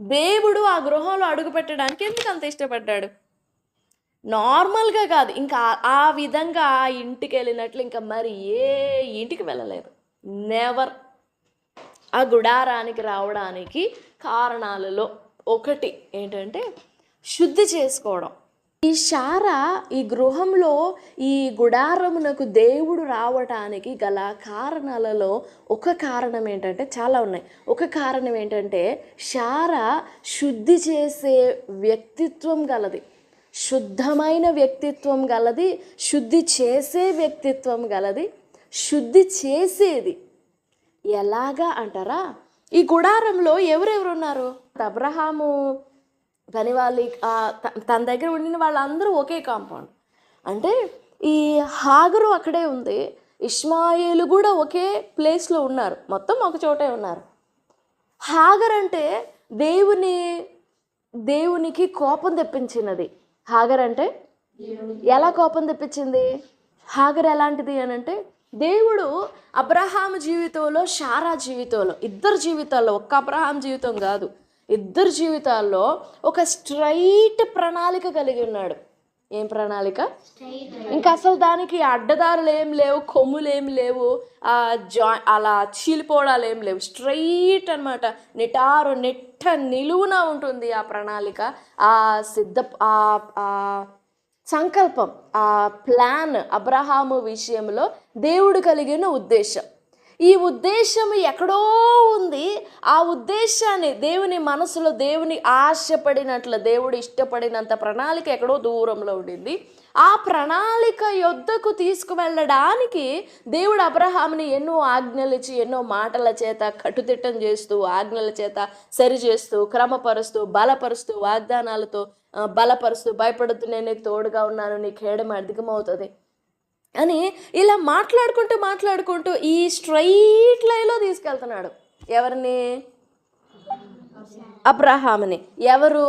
దేవుడు ఆ గృహంలో అడుగు పెట్టడానికి ఎందుకు అంత ఇష్టపడ్డాడు? నార్మల్గా కాదు, ఇంకా ఆ విధంగా ఆ ఇంటికి వెళ్ళినట్లు ఇంకా మరి ఏ ఇంటికి వెళ్ళలేదు. నెవర్. ఆ గుడారానికి రావడానికి కారణాలలో ఒకటి ఏంటంటే శుద్ధి చేసుకోవడం. ఈ శారా ఈ గృహంలో ఈ గుడారమునకు దేవుడు రావటానికి గల కారణాలలో ఒక కారణం ఏంటంటే, చాలా ఉన్నాయి. ఒక కారణం ఏంటంటే శారా శుద్ధి చేసే వ్యక్తిత్వం గలది, శుద్ధమైన వ్యక్తిత్వం గలది, శుద్ధి చేసే వ్యక్తిత్వం గలది. శుద్ధి చేసేది ఎలాగా అంటారా? ఈ గుడారంలో ఎవరెవరు ఉన్నారు? అబ్రహాము కానీ వాళ్ళు తన దగ్గర ఉండిన వాళ్ళందరూ ఒకే కాంపౌండ్. అంటే ఈ హాగరు అక్కడే ఉంది, ఇష్మాయేలు కూడా ఒకే ప్లేస్లో ఉన్నారు, మొత్తం ఒక చోటే ఉన్నారు. హాగర్ అంటే దేవునికి కోపం తెప్పించినది. హాగర్ అంటే ఎలా కోపం తెప్పించింది? హాగర్ ఎలాంటిది అని అంటే, దేవుడు అబ్రహాము జీవితంలో, శారా జీవితంలో, ఇద్దరు జీవితాల్లో, ఒక్క అబ్రహాం జీవితం కాదు, ఇద్దరు జీవితాల్లో ఒక స్ట్రైట్ ప్రణాళిక కలిగి ఉన్నాడు. ఏం ప్రణాళిక? ఇంకా అసలు దానికి అడ్డదారులు ఏం లేవు, కొమ్ములు ఏం లేవు, అలా చీలిపోవడాలు ఏం లేవు. స్ట్రైట్ అనమాట, నెట్ట నిలువున ఉంటుంది ఆ ప్రణాళిక, ఆ సంకల్పం, ఆ ప్లాన్. అబ్రహాము విషయంలో దేవుడు కలిగిన ఉద్దేశం, ఈ ఉద్దేశం ఎక్కడో ఉంది. ఆ ఉద్దేశాన్ని దేవుని మనసులో, దేవుని ఆశపడినట్లు, దేవుడు ఇష్టపడినంత ప్రణాళిక ఎక్కడో దూరంలో ఉండింది. ఆ ప్రణాళిక యొద్దకు తీసుకువెళ్ళడానికి దేవుడు అబ్రహాముని ఎన్నో ఆజ్ఞలు ఇచ్చి, ఎన్నో మాటల చేత కట్టుదిట్టం చేస్తూ, ఆజ్ఞల చేత సరిచేస్తూ, క్రమపరుస్తూ, బలపరుస్తూ, వాగ్దానాలతో బలపరుస్తూ, భయపడుతూ నేను నీకు తోడుగా ఉన్నాను, నీ ఖేడం అధికమవుతుంది అని ఇలా మాట్లాడుకుంటూ ఈ స్ట్రైట్ లైన్లో తీసుకెళ్తున్నాడు. ఎవరిని? అబ్రహాముని. ఎవరు?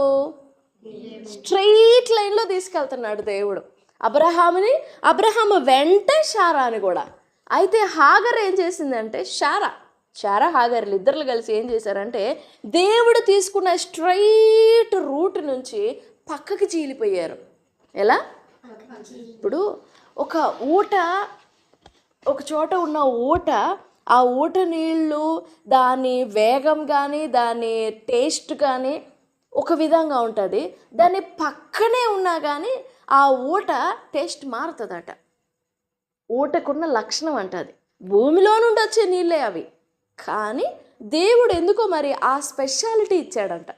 స్ట్రైట్ లైన్లో తీసుకెళ్తున్నాడు దేవుడు అబ్రహాముని. అబ్రహాము వెంట శారాని కూడా. అయితే హాగర్ ఏం చేసిందంటే, శారా హాగర్లు ఇద్దరు కలిసి ఏం చేశారంటే, దేవుడు తీసుకున్న స్ట్రైట్ రూట్ నుంచి పక్కకి చీలిపోయారు. ఎలా? ఇప్పుడు ఒక ఊట, ఒక చోట ఉన్న ఊట, ఆ ఊట నీళ్ళు, దాని వేగం కానీ, దాని టేస్ట్ కానీ ఒక విధంగా ఉంటుంది. దాని పక్కనే ఉన్నా కానీ ఆ ఊట టేస్ట్ మారుతుందట. ఊటకున్న లక్షణం అంట అది. భూమిలో నుండి వచ్చే నీళ్ళే అవి, కానీ దేవుడు ఎందుకో మరి ఆ స్పెషాలిటీ ఇచ్చాడంట.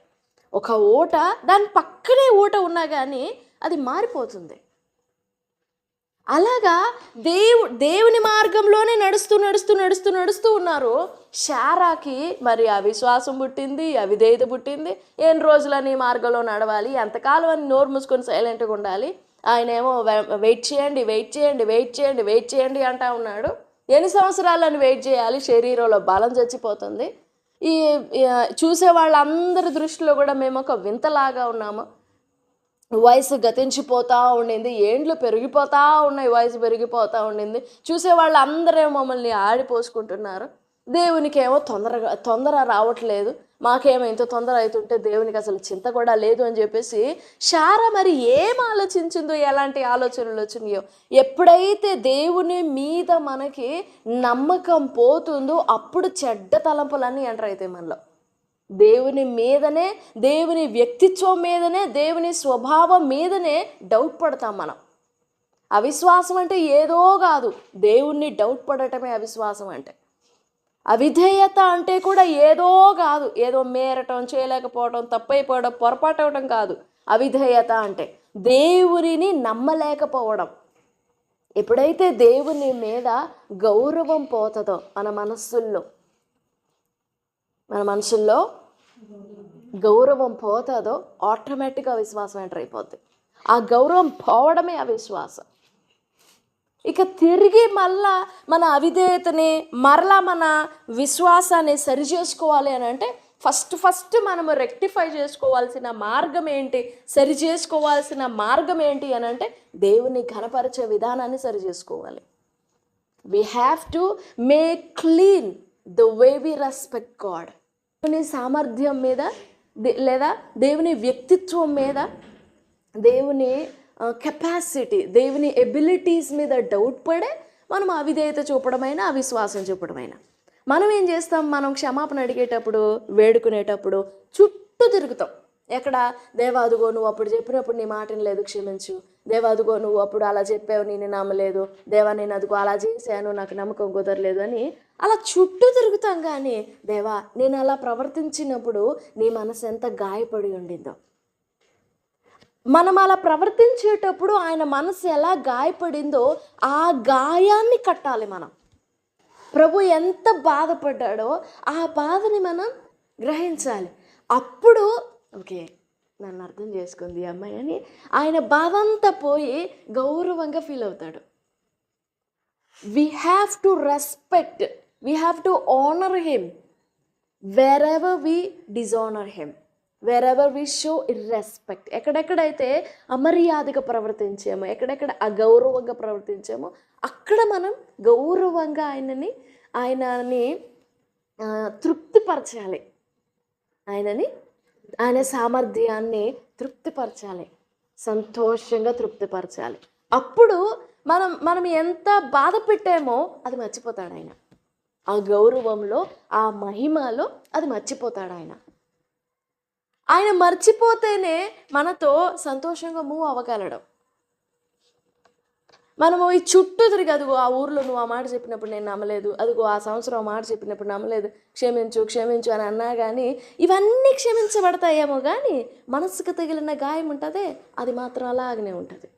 ఒక ఊట, దాని పక్కనే ఊట ఉన్నా కానీ అది మారిపోతుంది. అలాగా దేవుని మార్గంలోనే నడుస్తూ ఉన్నారు. శారాకి మరి అవిశ్వాసం పుట్టింది, అవిధేయత పుట్టింది. ఎన్ని రోజులని మార్గంలో నడవాలి, ఎంతకాలం అని నోరు మూసుకొని సైలెంట్గా ఉండాలి. ఆయన ఏమో వెయిట్ చేయండి అంటా ఉన్నాడు. ఎన్ని సంవత్సరాలని వెయిట్ చేయాలి? శరీరంలో బలం చచ్చిపోతుంది. ఈ చూసే వాళ్ళందరి దృష్టిలో కూడా మేము ఒక వింతలాగా ఉన్నాము. వయసు గతించిపోతూ ఉండింది, ఏండ్లు పెరిగిపోతూ ఉన్నాయి, వయసు పెరిగిపోతూ ఉండింది. చూసే వాళ్ళు అందరూ మమ్మల్ని ఆడిపోసుకుంటున్నారు. దేవునికి ఏమో తొందర రావట్లేదు, మాకేమో ఇంత తొందర అవుతుంటే దేవునికి అసలు చింత కూడా లేదు అని చెప్పేసి శారా మరి ఏం ఆలోచించిందో, ఎలాంటి ఆలోచనలు వచ్చినాయో. ఎప్పుడైతే దేవుని మీద మనకి నమ్మకం పోతుందో అప్పుడు చెడ్డ తలంపులన్నీ ఎంటర్ అవుతాయి మనలో. దేవుని మీదనే, దేవుని వ్యక్తిత్వం మీదనే, దేవుని స్వభావం మీదనే డౌట్ పడతాం మనం. అవిశ్వాసం అంటే ఏదో కాదు, దేవుణ్ణి డౌట్ పడటమే అవిశ్వాసం అంటే. అవిధేయత అంటే కూడా ఏదో కాదు, ఏదో మేరటం, చేయలేకపోవడం, తప్పైపోవడం, పొరపాటు అవడం కాదు. అవిధేయత అంటే దేవునిని నమ్మలేకపోవడం. ఎప్పుడైతే దేవుని మీద గౌరవం పోతుందో మన మనసుల్లో గౌరవం పోతుందో ఆటోమేటిక్గా అవిశ్వాసం ఎంటర్ అయిపోద్ది. ఆ గౌరవం పోవడమే అవిశ్వాసం. ఇక తిరిగి మళ్ళా మన అవిధేయతని, మరలా మన విశ్వాసాన్ని సరి చేసుకోవాలి అని అంటే ఫస్ట్ మనము రెక్టిఫై చేసుకోవాల్సిన మార్గం ఏంటి, సరి చేసుకోవాల్సిన మార్గం ఏంటి అని అంటే దేవుని ఘనపరిచే విధానాన్ని సరి చేసుకోవాలి. We have to make clean the way we respect God. దేవుని సామర్థ్యం మీద, లేదా దేవుని వ్యక్తిత్వం మీద, దేవుని కెపాసిటీ, దేవుని ఎబిలిటీస్ మీద డౌట్ పడే మనం అవిధేయత చూపడమైనా, అవిశ్వాసం చూపడమైనా. మనం ఏం చేస్తాం? మనం క్షమాపణ అడిగేటప్పుడు, వేడుకునేటప్పుడు చుట్టూ తిరుగుతాం. ఎక్కడ? దేవా అదుగో నువ్వు అప్పుడు చెప్పినప్పుడు నీ మాటని లేదు, క్షమించు. దేవా అదుగో నువ్వు అప్పుడు అలా చెప్పావు, నేను నమ్మలేదు. దేవా నేను అదుగో అలా చేశాను, నాకు నమ్మకం కుదరలేదు అని అలా చుట్టూ తిరుగుతాం. కానీ దేవా నేను అలా ప్రవర్తించినప్పుడు నీ మనసు ఎంత గాయపడి ఉండిందో. మనం అలా ప్రవర్తించేటప్పుడు ఆయన మనసు ఎలా గాయపడిందో ఆ గాయాన్ని కట్టాలి మనం. ప్రభు ఎంత బాధపడ్డాడో ఆ బాధని మనం గ్రహించాలి. అప్పుడు ఓకే నన్ను అర్థం చేసుకుంది ఈ అమ్మాయి అని ఆయన బాధ అంతా పోయి గౌరవంగా ఫీల్ అవుతాడు. We have to respect, we have to honour him wherever we dishonour him, wherever we show irrespect. ఎక్కడెక్కడైతే అమర్యాదగా ప్రవర్తించామో, ఎక్కడెక్కడ అగౌరవంగా ప్రవర్తించామో అక్కడ మనం గౌరవంగా ఆయనని తృప్తిపరచాలి. ఆయన సామర్థ్యాన్ని తృప్తిపరచాలి, సంతోషంగా తృప్తిపరచాలి. అప్పుడు మనం ఎంత బాధ పెట్టామో అది మర్చిపోతాడు ఆయన. ఆ గౌరవంలో, ఆ మహిమలో అది మర్చిపోతాడు ఆయన. ఆయన మర్చిపోతేనే మనతో సంతోషంగా మూవ్ అవ్వగలడం. మనము ఈ చుట్టూ తిరిగి అదిగో ఆ ఊర్లో నువ్వు ఆ మాట చెప్పినప్పుడు నేను నమ్మలేదు, అదిగో ఆ సంవత్సరం ఆ మాట చెప్పినప్పుడు నమ్మలేదు, క్షమించు క్షమించు అని అన్నా కానీ ఇవన్నీ క్షమించబడతాయేమో, కానీ మనసుకు తగిలిన గాయం ఉంటుంది, అది మాత్రం అలాగనే ఉంటుంది.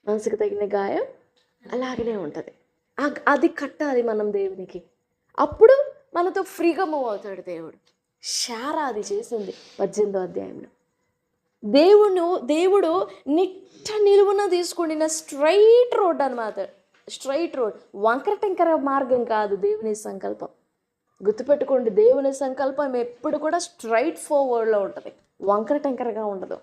మనసుకు తగిలిన గాయం అలాగనే ఉంటుంది. అది కట్టాలి మనం దేవునికి. అప్పుడు మనతో ఫ్రీగా మూవ్ అవుతాడు దేవుడు. శారా అది చేసింది 18వ అధ్యాయంలో. దేవుడు నిట్ట నిలువున తీసుకుండిన స్ట్రైట్ రోడ్ అన్నమాట. స్ట్రైట్ రోడ్, వంకర టెంకర మార్గం కాదు దేవుని సంకల్పం. గుర్తుపెట్టుకోండి, దేవుని సంకల్పం ఎప్పుడు కూడా స్ట్రైట్ ఫార్వర్డ్లో ఉంటుంది, వంకర టెంకరగా ఉండదు.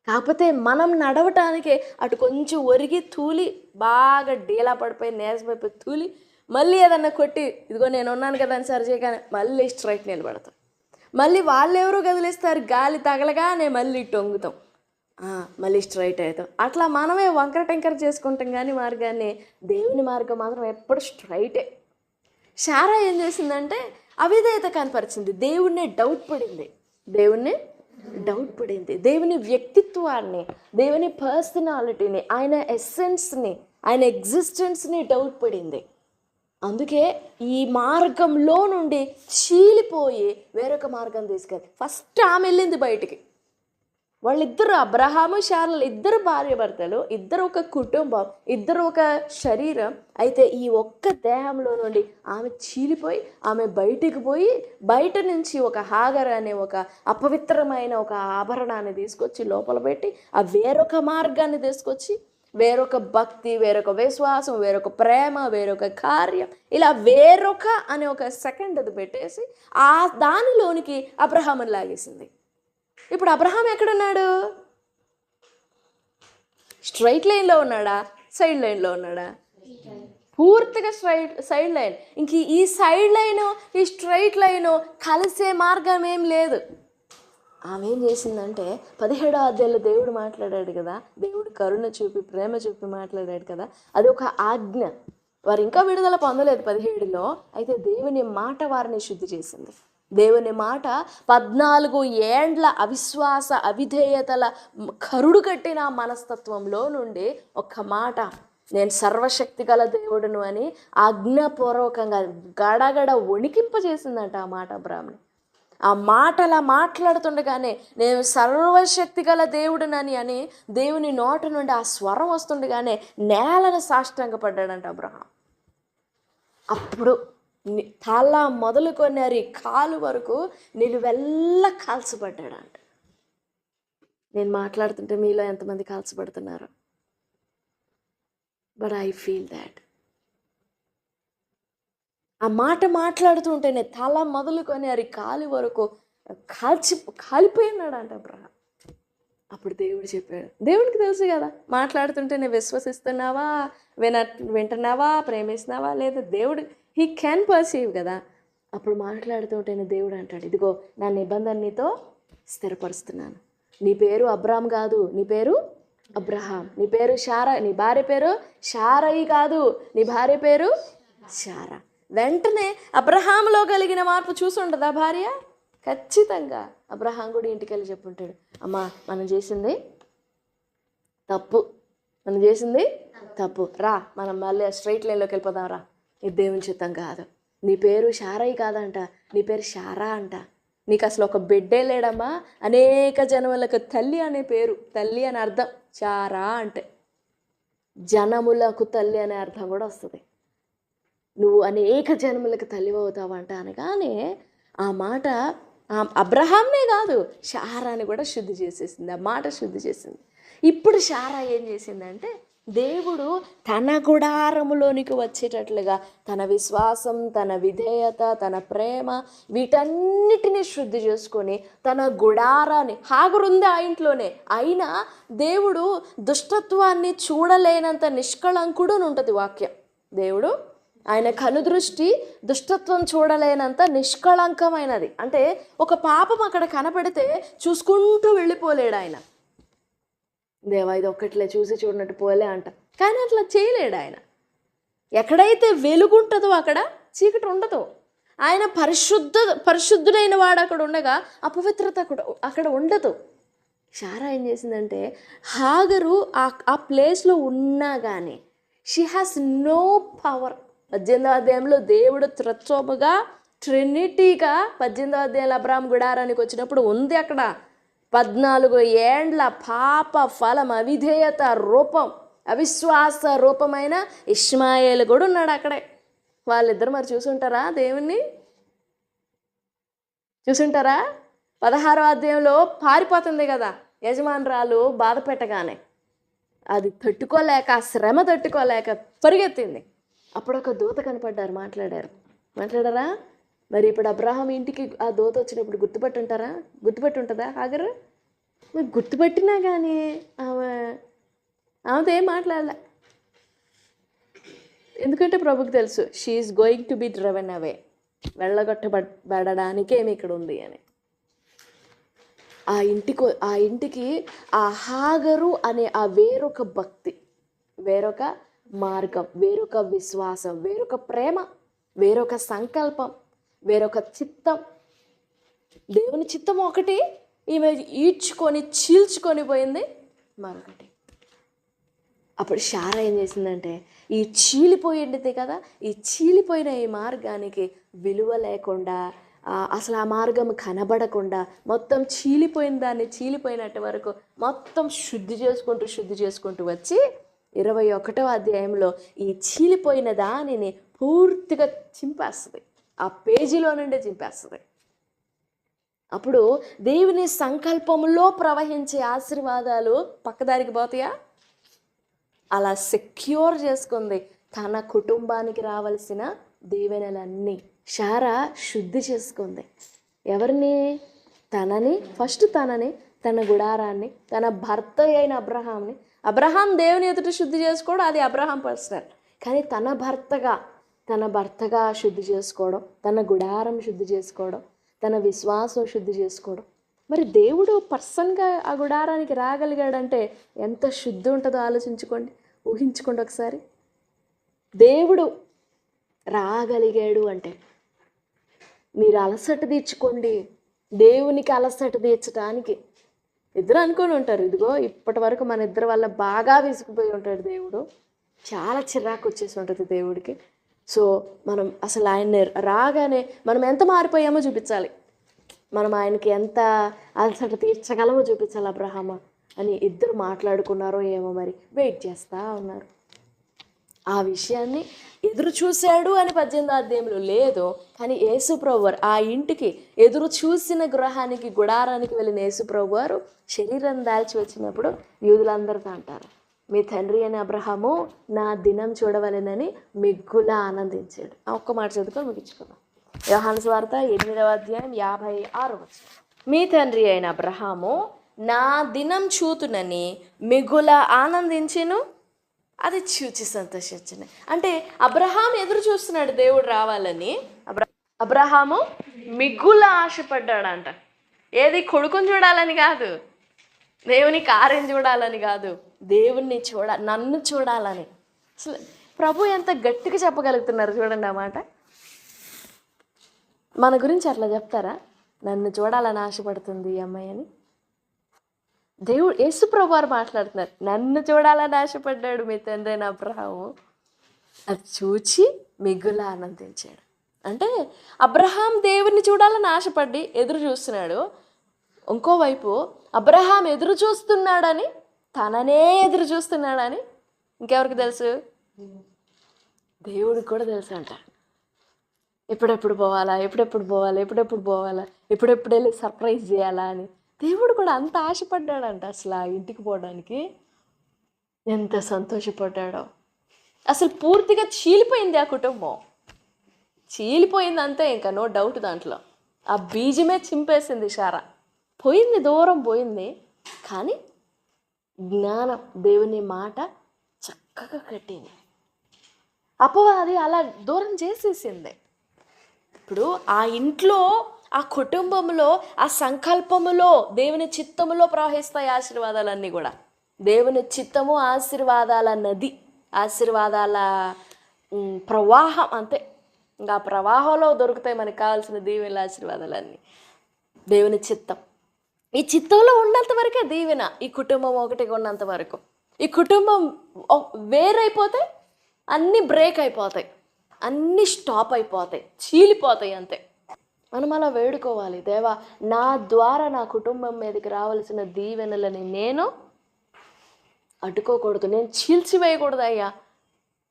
కాకపోతే మనం నడవటానికే అటు కొంచెం ఒరిగి తూలి బాగా డీలా పడిపోయి నేసమైపోయి తూలి మళ్ళీ ఏదన్నా కొట్టి ఇదిగో నేను ఉన్నాను కదా అని సరి చేయగానే మళ్ళీ స్ట్రైట్ నిలబడతాం. మళ్ళీ వాళ్ళెవరో కదిలిస్తారు, గాలి తగలగానే మళ్ళీ టొంగుతాం, మళ్ళీ స్ట్రైట్ అవుతాం. అట్లా మనమే వంకర టెంకర చేసుకుంటాం. కానీ మార్గాన్ని, దేవుని మార్గం మాత్రం ఎప్పుడు స్ట్రైటే. శారా ఏం చేసిందంటే అవిధేయత కనపరిచింది, దేవుణ్ణి డౌట్ పడింది, దేవుని వ్యక్తిత్వాన్ని, దేవుని పర్సనాలిటీని, ఆయన ఎస్సెన్స్ని, ఆయన ఎగ్జిస్టెన్స్ని డౌట్ పడింది. అందుకే ఈ మార్గంలో నుండి చీలిపోయి వేరొక మార్గం తీసుకెళ్ళి ఫస్ట్ ఆమె వెళ్ళింది బయటికి. వాళ్ళిద్దరు, అబ్రహాము శారాలు ఇద్దరు భార్య భర్తలు, ఇద్దరు ఒక కుటుంబం, ఇద్దరు ఒక శరీరం. అయితే ఈ ఒక్క దేహంలో నుండి ఆమె చీలిపోయి ఆమె బయటికి పోయి బయట నుంచి ఒక హాగర్ అనే ఒక అపవిత్రమైన ఒక ఆభరణాన్ని తీసుకొచ్చి లోపల పెట్టి ఆ వేరొక మార్గాన్ని తీసుకొచ్చి వేరొక భక్తి, వేరొక విశ్వాసం, వేరొక ప్రేమ, వేరొక కార్యం, ఇలా వేరొక అనే ఒక సెకండ్ అది పెట్టేసి ఆ దానిలోనికి అబ్రహాముని లాగేసింది. ఇప్పుడు అబ్రహాం ఎక్కడున్నాడు? స్ట్రైట్ లైన్లో ఉన్నాడా, సైడ్ లైన్లో ఉన్నాడా? పూర్తిగా సైడ్ లైన్. ఇంక ఈ సైడ్ లైను ఈ స్ట్రైట్ లైను కలిసే మార్గం ఏం లేదు. ఆమె ఏం చేసిందంటే 17వ అధ్యాయంలో దేవుడు మాట్లాడాడు కదా, దేవుడు కరుణ చూపి ప్రేమ చూపి మాట్లాడాడు కదా, అది ఒక ఆజ్ఞ. వారు ఇంకా విడుదల పొందలేదు 17లో. అయితే దేవుని మాట వారిని శుద్ధి చేసింది. దేవుని మాట 14 ఏండ్ల అవిశ్వాస అవిధేయతల కరుడు కట్టిన మనస్తత్వంలో నుండి ఒక్క మాట, నేను సర్వశక్తి గల దేవుడును అని ఆజ్ఞాపూర్వకంగా గడగడ వణికింపజేసిందంట ఆ మాట అబ్రాహాముని. ఆ మాటలా మాట్లాడుతుండగానే నేను సర్వశక్తి గల దేవుడునని అని దేవుని నోట నుండి ఆ స్వరం వస్తుండగానే నేలను సాష్టాంగపడ్డాడంట అబ్రహాం. అప్పుడు తల మొదలుకొని కాలు వరకు నిలువెల్ల కాల్చబడ్డాడంట. నేను మాట్లాడుతుంటే మీలో ఎంతమంది కాల్చబడుతున్నారు? But I feel that. ఆ మాట మాట్లాడుతూ ఉంటేనే తల మొదలుకొని కాలి వరకు కాలిపోయినాడంట అబ్రహాం. అప్పుడు దేవుడు చెప్పాడు, దేవుడికి తెలుసు కదా మాట్లాడుతుంటేనే విశ్వసిస్తున్నావా, వింటున్నావా, ప్రేమిస్తున్నావా లేదా, దేవుడు హీ క్యాన్ పర్సీవ్ కదా. అప్పుడు మాట్లాడుతుంటేనే దేవుడు అంటాడు, ఇదిగో నా నిబంధన నీతో స్థిరపరుస్తున్నాను. నీ పేరు అబ్రామ్ కాదు, నీ పేరు అబ్రహాం. నీ పేరు శారా, నీ భార్య పేరు శారయి కాదు, నీ భార్య పేరు శారా. వెంటనే అబ్రహాంలో కలిగిన మార్పు చూసుండదా భార్య? ఖచ్చితంగా. అబ్రహాం కూడా ఇంటికి వెళ్ళి చెప్పుంటాడు, అమ్మా మనం చేసింది తప్పు, రా మనం మళ్ళీ స్ట్రైట్ లైన్లోకి వెళ్ళిపోదాం రా, ఇది దేవుని చిత్తం కాదు. నీ పేరు శారయి కాదంట, నీ పేరు శారా అంట. నీకు అసలు ఒక బిడ్డే లేడమ్మా, అనేక జనములకు తల్లి అనే పేరు, తల్లి అని అర్థం శారా అంటే, జనములకు తల్లి అనే అర్థం కూడా వస్తుంది. నువ్వు అనేక జనములకు తల్లి అవుతావంట అనగానే ఆ మాట అబ్రహాంనే కాదు శారాని కూడా శుద్ధి చేసేసింది, ఆ మాట శుద్ధి చేసింది. ఇప్పుడు శారా ఏం చేసిందంటే, దేవుడు తన గుడారములోనికి వచ్చేటట్లుగా తన విశ్వాసం, తన విధేయత, తన ప్రేమ వీటన్నిటినీ శుద్ధి చేసుకొని తన గుడారాన్ని, హాగరుంది ఆ ఇంట్లోనే, అయినా దేవుడు దుష్టత్వాన్ని చూడలేనంత నిష్కళంకుడు అని ఉంటుంది వాక్యం. దేవుడు ఆయన కనుదృష్టి దుష్టత్వం చూడలేనంత నిష్కళంకమైనది. అంటే ఒక పాపం అక్కడ కనపడితే చూసుకుంటూ వెళ్ళిపోలేడు ఆయన. దేవా ఇది ఒక్కట్లే, చూసి చూడనట్టు పోలే అంట, కానీ అట్లా చేయలేడు ఆయన. ఎక్కడైతే వెలుగుంటుందో అక్కడ చీకటి ఉండదు. ఆయన పరిశుద్ధుడైన వాడు అక్కడ ఉండగా అపవిత్రత అక్కడ ఉండదు. శారా ఏం చేసిందంటే, హాగరు ఆ ప్లేస్లో ఉన్నా కానీ షీ హ్యాస్ నో పవర్. 18వ అధ్యాయంలో దేవుడు త్రిత్వముగా, ట్రినిటీగా 18వ అధ్యాయంలో అబ్రాహాం గుడారానికి వచ్చినప్పుడు ఉంది అక్కడ. 14 ఏండ్ల పాప ఫలం, అవిధేయత రూపం, అవిశ్వాస రూపమైన ఇష్మాయేలు కూడా ఉన్నాడు అక్కడే. వాళ్ళిద్దరు మరి చూసుంటారా దేవుణ్ణి? చూసుంటారా? 16వ అధ్యాయంలో పారిపోతుంది కదా యజమానురాలు బాధ పెట్టగానే, అది తట్టుకోలేక, ఆ శ్రమ తట్టుకోలేక పరిగెత్తింది. అప్పుడు ఒక దూత కనపడ్డారు, మాట్లాడారా? మరి ఇప్పుడు అబ్రహాం ఇంటికి ఆ దూత వచ్చినప్పుడు గుర్తుపట్టి ఉంటుందా హాగరు? మరి గుర్తుపట్టినా కానీ ఆమెతో ఏం మాట్లాడలే. ఎందుకంటే ప్రభుకి తెలుసు she's going to be driven away, వెళ్ళగొట్టబడడానికే ఏమి ఇక్కడ ఉంది అని. ఆ ఇంటికి ఆ హాగరు అనే ఆ వేరొక భక్తి, వేరొక మార్గం, వేరొక విశ్వాసం, వేరొక ప్రేమ, వేరొక సంకల్పం, వేరొక చిత్తం. దేవుని చిత్తం ఒకటి, ఈమె ఈడ్చుకొని చీల్చుకొని పోయింది మరొకటి. అప్పుడు శారా ఏం చేసిందంటే, ఈ చీలిపోయింది కదా, ఈ చీలిపోయిన ఈ మార్గానికి విలువ లేకుండా, అసలు ఆ మార్గం కనబడకుండా మొత్తం చీలిపోయిన దాన్ని చీలిపోయినట్టు వరకు మొత్తం శుద్ధి చేసుకుంటూ వచ్చి 21వ అధ్యాయంలో ఈ చీలిపోయిన దానిని పూర్తిగా చింపేస్తుంది, ఆ పేజీలో నుండే చింపేస్తుంది. అప్పుడు దేవుని సంకల్పంలో ప్రవహించే ఆశీర్వాదాలు పక్కదారికి పోతాయా? అలా సెక్యూర్ చేసుకుంది తన కుటుంబానికి రావాల్సిన దీవెనలన్నీ. శారా శుద్ధి చేసుకుంది. ఎవరిని? ఫస్ట్ తనని, తన గుడారాన్ని, తన భర్త అయిన అబ్రహాంని. అబ్రహాం దేవుని ఎదుట శుద్ధి చేసుకోవడం అది అబ్రహాం పర్సనల్, కానీ తన భర్తగా శుద్ధి చేసుకోవడం, తన గుడారం శుద్ధి చేసుకోవడం, తన విశ్వాసం శుద్ధి చేసుకోవడం. మరి దేవుడు పర్సన్గా ఆ గుడారానికి రాగలిగాడంటే ఎంత శుద్ధి ఉంటుందో ఆలోచించుకోండి, ఊహించుకోండి ఒకసారి. దేవుడు రాగలిగాడు అంటే మీరు అలసట తీర్చుకోండి. దేవునికి అలసట తీర్చడానికి ఇద్దరు అనుకొని ఉంటారు, ఇదిగో ఇప్పటి వరకు మన ఇద్దరి వల్ల బాగా విసిగిపోయి ఉంటాడు దేవుడు, చాలా చిరాకు వచ్చేసి ఉంటుంది దేవుడికి. సో మనం అసలు ఆయన్ని రాగానే మనం ఎంత మారిపోయామో చూపించాలి, మనం ఆయనకి ఎంత అలసట తీర్చగలమో చూపించాలి అబ్రహామా అని ఇద్దరు మాట్లాడుకున్నారో ఏమో, మరి వెయిట్ చేస్తూ ఉన్నారు. ఆ విషయాన్ని ఎదురు చూశాడు అని 18వ అధ్యాయంలో లేదు, కానీ యేసుప్రభు వారు ఆ ఇంటికి ఎదురు చూసిన గృహానికి, గుడారానికి వెళ్ళిన యేసుప్రభు వారు శరీరం దాల్చి వచ్చినప్పుడు యూదులందరితో అంటారు, మీ తండ్రి అయిన అబ్రహాము నా దినం చూడవలెనని మిగుల ఆనందించాడు. ఒక్క మాట చదువుకొని ముగించుకున్నాం. యోహాను సువార్త 8వ అధ్యాయం 56వ వచనం. మీ తండ్రి అయిన అబ్రహాము నా దినం చూతునని మిగుల ఆనందించెను, అది చూచి సంతోషించిన. అంటే అబ్రహాం ఎదురు చూస్తున్నాడు దేవుడు రావాలని. అబ్రహాము మిగుల ఆశపడ్డాడంట. ఏది కొడుకుని చూడాలని కాదు, దేవుని కార్యం చూడాలని కాదు, దేవుణ్ణి నన్ను చూడాలని. అసలు ప్రభు ఎంత గట్టిగా చెప్పగలుగుతున్నారు చూడండి ఆ మాట. మన గురించి అట్లా చెప్తారా? నన్ను చూడాలని ఆశపడుతుంది ఈ అమ్మాయి అని. దేవుడు యేసు ప్రభు వారు మాట్లాడుతున్నారు, నన్ను చూడాలని ఆశపడ్డాడు మీ తండ్రి అయిన అబ్రహాము, అది చూచి మిగుల ఆనందించాడు. అంటే అబ్రహాం దేవుణ్ణి చూడాలని ఆశపడి ఎదురు చూస్తున్నాడు. ఇంకోవైపు అబ్రహాం ఎదురు చూస్తున్నాడని, తననే ఎదురు చూస్తున్నాడని ఇంకెవరికి తెలుసు? దేవుడికి కూడా తెలుసు అంట. ఎప్పుడెప్పుడు పోవాలా, ఎప్పుడెప్పుడు పోవాలా, ఎప్పుడెప్పుడు పోవాలా, ఎప్పుడెప్పుడు వెళ్ళి సర్ప్రైజ్ చేయాలా అని దేవుడు కూడా అంత ఆశపడ్డాడంట. అసలు ఆ ఇంటికి పోవడానికి ఎంత సంతోషపడ్డాడో. అసలు పూర్తిగా చీలిపోయింది ఆ కుటుంబం, చీలిపోయింది అంతే, ఇంకా నో డౌట్ దాంట్లో. ఆ బీజమే చింపేసింది శారా. పోయింది, దూరం పోయింది, కానీ జ్ఞానం, దేవుని మాట చక్కగా కట్టింది. అపవాది అలా దూరం చేసేసింది. ఇప్పుడు ఆ ఇంట్లో, ఆ కుటుంబంలో, ఆ సంకల్పములో, దేవుని చిత్తములో ప్రవహిస్తాయి ఆశీర్వాదాలన్నీ కూడా. దేవుని చిత్తము ఆశీర్వాదాల నది, ఆశీర్వాదాల ప్రవాహం అంతే. ఇంకా ఆ ప్రవాహంలో దొరుకుతాయి మనకు కావాల్సిన దీవెనల ఆశీర్వాదాలన్నీ. దేవుని చిత్తం, ఈ చిత్తంలో ఉన్నంత వరకే దీవెన. ఈ కుటుంబం ఒకటిగా ఉన్నంత వరకు. ఈ కుటుంబం వేరైపోతే అన్నీ బ్రేక్ అయిపోతాయి, అన్నీ స్టాప్ అయిపోతాయి, చీలిపోతాయి అంతే. మనం అలా వేడుకోవాలి, దేవా నా ద్వారా నా కుటుంబం మీదకి రావాల్సిన దీవెనలని నేను అడ్డుకోకూడదు, నేను చీల్చివేయకూడదు అయ్యా.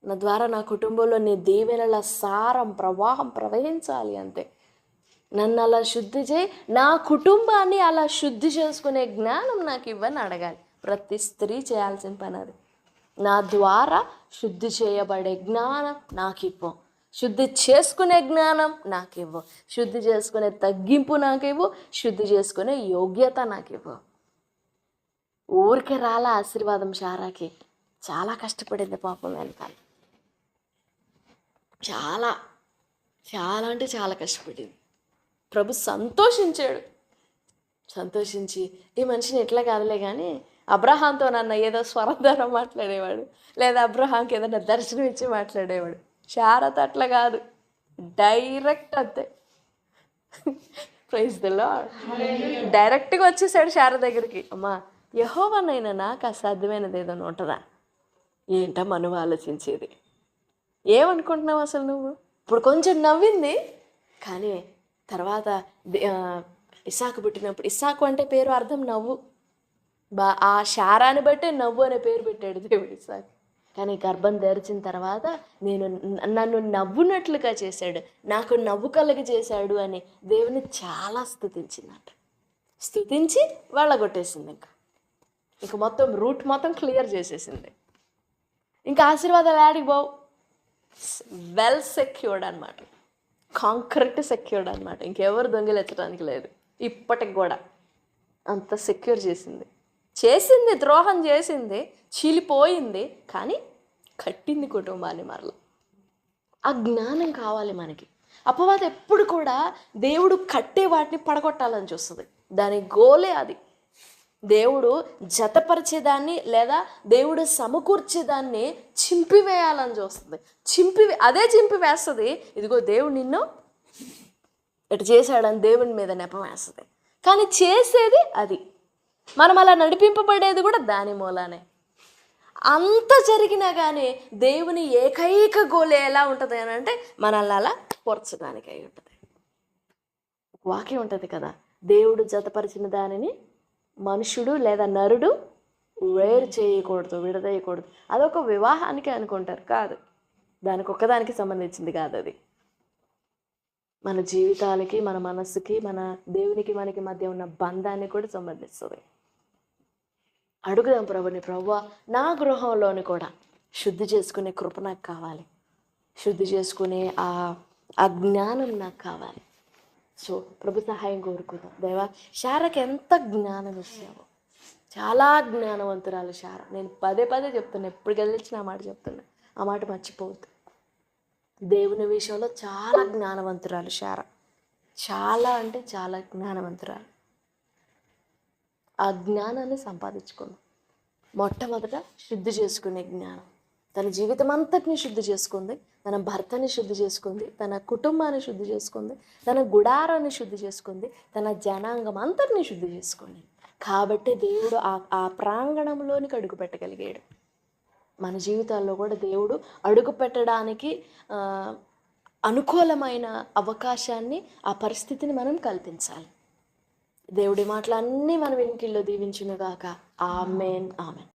నా ద్వారా నా కుటుంబంలో నీ దీవెనల సారం, ప్రవాహం ప్రవహించాలి అంతే. నన్ను అలా శుద్ధి చేయి, నా కుటుంబాన్ని అలా శుద్ధి చేసుకునే జ్ఞానం నాకు ఇవ్వని అడగాలి. ప్రతి స్త్రీ చేయాల్సిన పని అది. నా ద్వారా శుద్ధి చేయబడే జ్ఞానం నాకు ఇవ్వు, శుద్ధి చేసుకునే జ్ఞానం నాకు ఇవ్వు, శుద్ధి చేసుకునే తగ్గింపు నాకు ఇవ్వు, శుద్ధి చేసుకునే యోగ్యత నాకు ఇవ్వు. ఊరికే రాలా ఆశీర్వాదం శారాకి, చాలా కష్టపడింది పాపం వెనకాల. చాలా చాలా అంటే చాలా కష్టపడింది. ప్రభు సంతోషించాడు. సంతోషించి ఈ మనిషిని ఎట్లా కాదులే కానీ అబ్రహాంతో నన్ను ఏదో స్వరం ద్వారా మాట్లాడేవాడు, లేదా అబ్రహాంకి ఏదైనా దర్శనం ఇచ్చి మాట్లాడేవాడు. శారత అట్లా కాదు, డైరెక్ట్ అంతే. Praise the lord. డైరెక్ట్గా వచ్చేసాడు శారద దగ్గరికి. అమ్మా, యెహోవానైనా నాకు అసాధ్యమైనది ఏదైనా ఉంటుందా? ఏంటమ్మా నువ్వు ఆలోచించేది? ఏమనుకుంటున్నావు అసలు నువ్వు? ఇప్పుడు కొంచెం నవ్వింది, కానీ తర్వాత ఇస్సాకు పుట్టినప్పుడు, ఇస్సాకు అంటే పేరు అర్థం నవ్వు, ఆ శారాని బట్టే నవ్వు అనే పేరు పెట్టాడు దేవుడు ఇస్సాకు. కానీ గర్భం తెరిచిన తర్వాత నన్ను నవ్వునట్లుగా చేశాడు, నాకు నవ్వు కలగ చేశాడు అని దేవుని చాలా స్తుతించిందంట. స్తుతించి వాళ్ళగొట్టేసింది. ఇంకా మొత్తం రూట్ మొత్తం క్లియర్ చేసేసింది. ఇంకా ఆశీర్వాదాలు యాడికి పోవు, వెల్ సెక్యూర్డ్ అనమాట, కాంక్రీట్ సెక్యూర్డ్ అనమాట. ఇంకెవరు దొంగిలెత్తడానికి లేదు. ఇప్పటికి కూడా అంత సెక్యూర్ చేసింది. ద్రోహం చేసింది, చీలిపోయింది, కానీ కట్టింది కుటుంబాన్ని మరల. ఆ జ్ఞానం కావాలి మనకి. అపవాది ఎప్పుడు కూడా దేవుడు కట్టే వాటిని పడగొట్టాలని చూస్తుంది. దాని గోలే అది. దేవుడు జతపరిచేదాన్ని లేదా దేవుడు సమకూర్చేదాన్ని చింపివేయాలని చూస్తుంది. అదే చింపివేస్తుంది. ఇదిగో దేవుడు నిన్ను ఇటు చేశాడని దేవుని మీద నెపం వేస్తుంది. కానీ చేసేది అది. మనం అలా నడిపింపబడేది కూడా దాని మూలానే. అంత జరిగినా కానీ దేవుని ఏకైక గోలే ఎలా ఉంటుంది అని అంటే మనల్ని అలా పొరచడానికి అయి ఉంటుంది. వాక్యం ఉంటుంది కదా, దేవుడు జతపరిచిన దానిని మనుషుడు లేదా నరుడు వేరు చేయకూడదు, విడదీయకూడదు. అదొక వివాహానికి అనుకుంటారు, కాదు, దానికి ఒక్కదానికి సంబంధించింది కాదు అది. మన జీవితాలకి, మన మనస్సుకి, మన దేవునికి మనకి మధ్య ఉన్న బంధాన్ని కూడా సంబంధిస్తుంది. అడుగుదాం ప్రభుని, ప్రభువా నా గృహంలోని కూడా శుద్ధి చేసుకునే కృప నాకు కావాలి, శుద్ధి చేసుకునే ఆ జ్ఞానం నాకు కావాలి. సో ప్రభు సహాయం కోరుకుందాం. దేవా, శారకి ఎంత జ్ఞానం ఇచ్చావు, చాలా జ్ఞానవంతురాలు శార. నేను పదే పదే చెప్తున్నా, ఎప్పుడు గెలిచిన ఆ మాట చెప్తున్నా, ఆ మాట మర్చిపోవద్దు. దేవుని విషయంలో చాలా జ్ఞానవంతురాలు శారా. చాలా అంటే చాలా జ్ఞానవంతురాలు. ఆ జ్ఞానాన్ని సంపాదించుకుంది. మొట్టమొదట శుద్ధి చేసుకునే జ్ఞానం. తన జీవితం అంతటిని శుద్ధి చేసుకుంది. తన భర్తని శుద్ధి చేసుకుంది, తన కుటుంబాన్ని శుద్ధి చేసుకుంది, తన గుడారాన్ని శుద్ధి చేసుకుంది, తన జనాంగం అంతటిని శుద్ధి చేసుకుంది. కాబట్టి దేవుడు ఆ ప్రాంగణంలోనికి అడుగు పెట్టగలిగాడు. మన జీవితాల్లో కూడా దేవుడు అడుగు పెట్టడానికి అనుకూలమైన అవకాశాన్ని, ఆ పరిస్థితిని మనం కల్పించాలి. దేవుడి మాటలన్నీ మన వెనుకల్లో దీవించునుగాక. ఆమేన్, ఆమేన్.